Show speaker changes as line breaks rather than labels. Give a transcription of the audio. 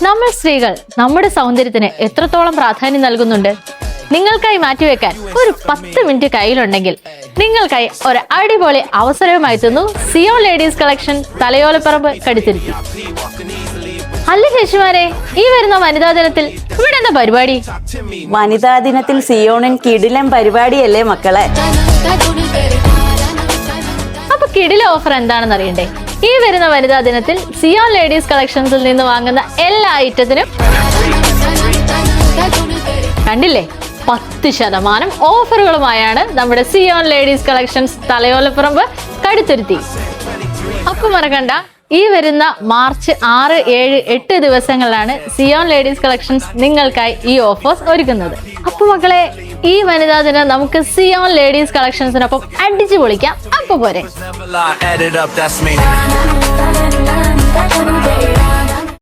നമ്മൾ സ്ത്രീകൾ നമ്മുടെ സൗന്ദര്യത്തിന് എത്രത്തോളം പ്രാധാന്യം നൽകുന്നുണ്ട്? നിങ്ങൾക്കായി മാറ്റിവെക്കാൻ ഒരു 10 മിനിറ്റ് കയ്യിലുണ്ടെങ്കിൽ നിങ്ങൾക്കായി ഒരു അടിപൊളി അവസരവുമായി എത്തുന്നു Zion ladies collection Thalayolaparambu Kaduthuruthy. അല്ല ചേച്ചിമാരെ, ഈ വരുന്ന വനിതാ ദിനത്തിൽ ഇവിടെ എന്താ പരിപാടി?
വനിതാ ദിനത്തിൽ സിയോണിൻ കിടിലൻ പരിപാടിയല്ലേ മക്കളെ.
അപ്പൊ കിടില ഓഫർ എന്താണെന്ന് അറിയണ്ടേ? ഈ വരുന്ന വനിതാ ദിനത്തിൽ സിയോൺ ലേഡീസ് കളക്ഷൻസിൽ നിന്ന് വാങ്ങുന്ന എല്ലാ ഐറ്റത്തിനും കണ്ടില്ലേ 10% ഓഫറുകളുമായാണ് നമ്മുടെ Zion ladies collections Thalayolaparambu Kaduthuruthy. അപ്പൊ മറക്കണ്ട, ഈ വരുന്ന മാർച്ച് 6, 7, 8 ദിവസങ്ങളിലാണ് സിയോൺ ലേഡീസ് കളക്ഷൻസ് നിങ്ങൾക്കായി ഈ ഓഫേഴ്സ് ഒരുക്കുന്നത്. അപ്പൊ മക്കളെ, ഈ വനിതാ ദിനം നമുക്ക് സിയോൺ ലേഡീസ് കളക്ഷൻസിനൊപ്പം അടിച്ചു പൊളിക്കാം. അപ്പൊ പോരെ.